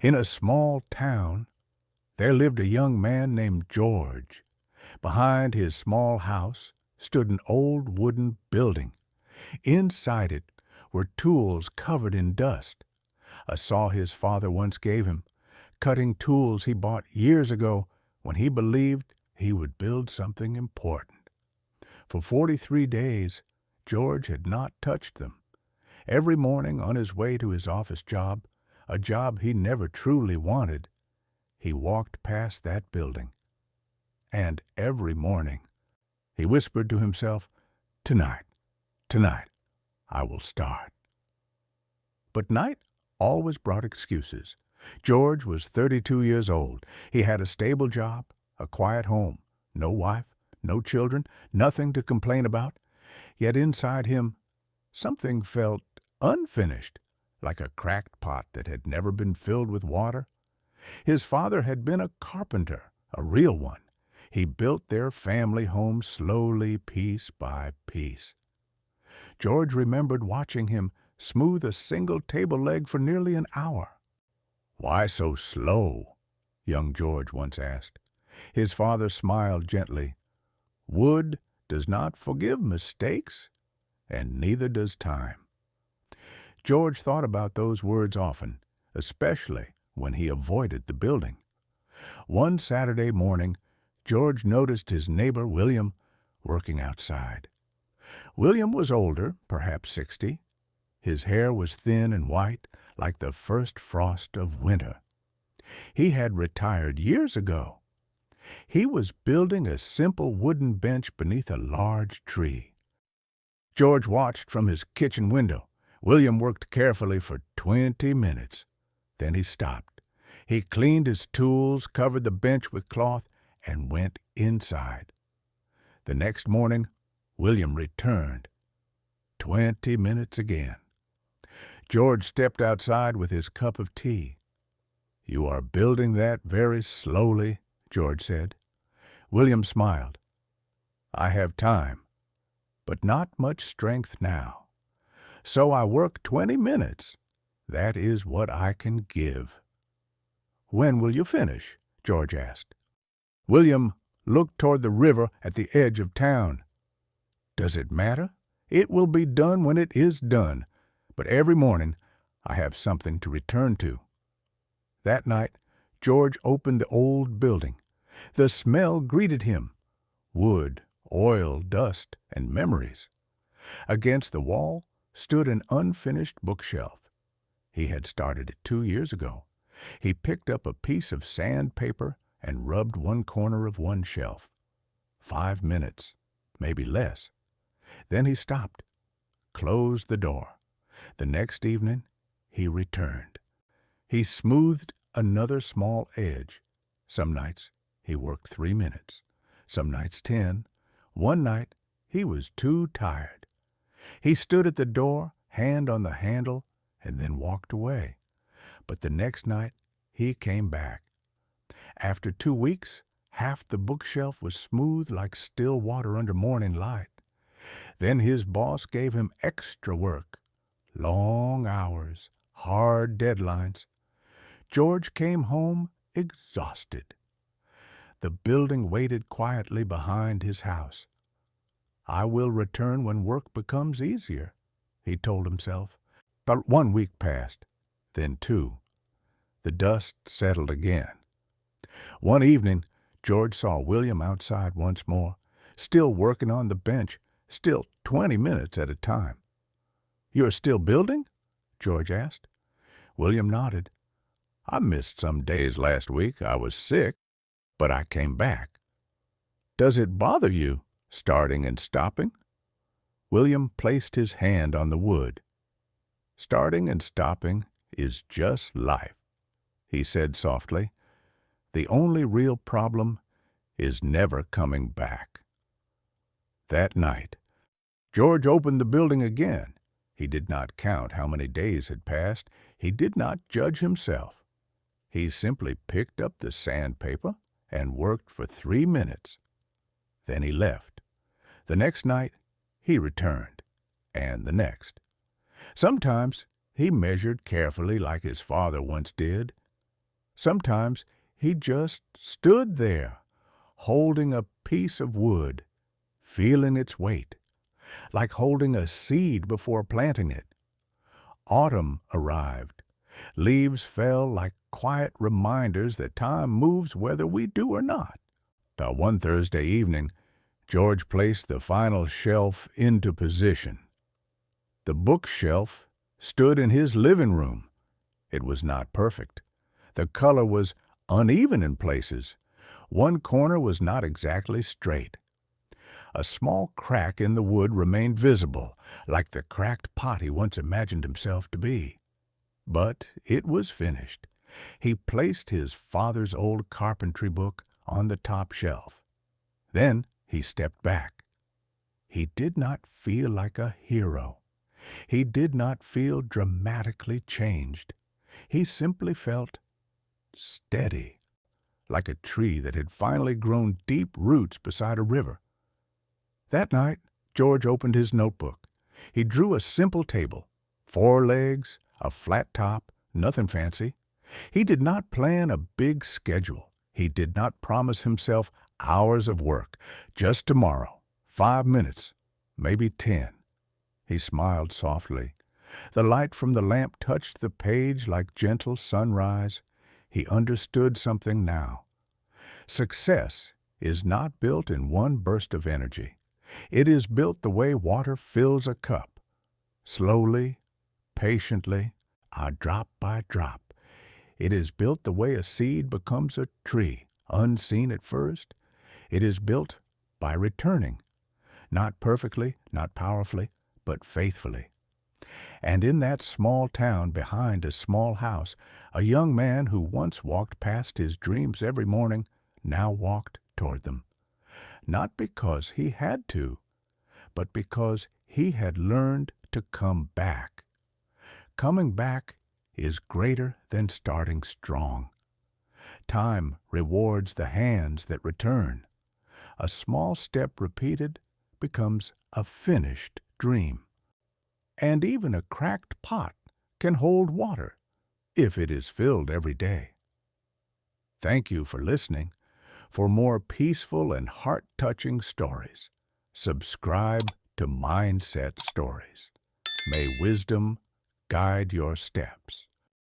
In a small town, there lived a young man named George. Behind his small house stood an old wooden building. Inside it were tools covered in dust, a saw his father once gave him, cutting tools he bought years ago when he believed he would build something important. For 43 days, George had not touched them. Every morning on his way to his office job, a job he never truly wanted, he walked past that building. And every morning, he whispered to himself, "Tonight, tonight, I will start." But night always brought excuses. George was 32 years old. He had a stable job, a quiet home, no wife, no children, nothing to complain about. Yet inside him, something felt unfinished, like a cracked pot that had never been filled with water. His father had been a carpenter, a real one. He built their family home slowly, piece by piece. George remembered watching him smooth a single table leg for nearly an hour. "Why so slow?" young George once asked. His father smiled gently. "Wood does not forgive mistakes, and neither does time." George thought about those words often, especially when he avoided the building. One Saturday morning, George noticed his neighbor William working outside. William was older, perhaps 60. His hair was thin and white, like the first frost of winter. He had retired years ago. He was building a simple wooden bench beneath a large tree. George watched from his kitchen window. William worked carefully for 20 minutes. Then he stopped. He cleaned his tools, covered the bench with cloth, and went inside. The next morning, William returned. 20 minutes again. George stepped outside with his cup of tea. "You are building that very slowly," George said. William smiled. "I have time, but not much strength now. So I work 20 minutes. That is what I can give." "When will you finish?" George asked. William looked toward the river at the edge of town. "Does it matter? It will be done when it is done. But every morning I have something to return to." That night, George opened the old building. The smell greeted him: wood, oil, dust, and memories. Against the wall stood an unfinished bookshelf. He had started it 2 years ago. He picked up a piece of sandpaper and rubbed one corner of one shelf. 5 minutes, maybe less. Then he stopped, closed the door. The next evening, he returned. He smoothed another small edge. Some nights he worked 3 minutes, some nights 10. One night he was too tired. He stood at the door, hand on the handle, and then walked away. But the next night he came back. After 2 weeks, half the bookshelf was smooth like still water under morning light. Then his boss gave him extra work. Long hours, hard deadlines. George came home exhausted. The building waited quietly behind his house. "I will return when work becomes easier," he told himself. But 1 week passed, then 2. The dust settled again. One evening, George saw William outside once more, still working on the bench, still 20 minutes at a time. "You're still building?" George asked. William nodded. "I missed some days last week. I was sick, but I came back." "Does it bother you, starting and stopping?" William placed his hand on the wood. "Starting and stopping is just life," he said softly. "The only real problem is never coming back." That night, George opened the building again. He did not count how many days had passed. He did not judge himself. He simply picked up the sandpaper and worked for 3 minutes. Then he left. The next night he returned, and the next. Sometimes he measured carefully like his father once did. Sometimes he just stood there, holding a piece of wood, feeling its weight, like holding a seed before planting it. Autumn arrived. Leaves fell like quiet reminders that time moves whether we do or not. One Thursday evening, George placed the final shelf into position. The bookshelf stood in his living room. It was not perfect. The color was uneven in places. One corner was not exactly straight. A small crack in the wood remained visible, like the cracked pot he once imagined himself to be. But it was finished. He placed his father's old carpentry book on the top shelf. Then he stepped back. He did not feel like a hero. He did not feel dramatically changed. He simply felt steady, like a tree that had finally grown deep roots beside a river. That night, George opened his notebook. He drew a simple table, 4 legs, a flat top, nothing fancy. He did not plan a big schedule. He did not promise himself hours of work. Just tomorrow, 5 minutes, maybe 10. He smiled softly. The light from the lamp touched the page like gentle sunrise. He understood something now. Success is not built in one burst of energy. It is built the way water fills a cup. Slowly, patiently, drop by drop. It is built the way a seed becomes a tree, unseen at first. It is built by returning, not perfectly, not powerfully, but faithfully. And in that small town behind a small house, a young man who once walked past his dreams every morning now walked toward them. Not because he had to, but because he had learned to come back. Coming back is greater than starting strong. Time rewards the hands that return. A small step repeated becomes a finished dream. And even a cracked pot can hold water if it is filled every day. Thank you for listening. For more peaceful and heart-touching stories, subscribe to Mindset Stories. May wisdom guide your steps.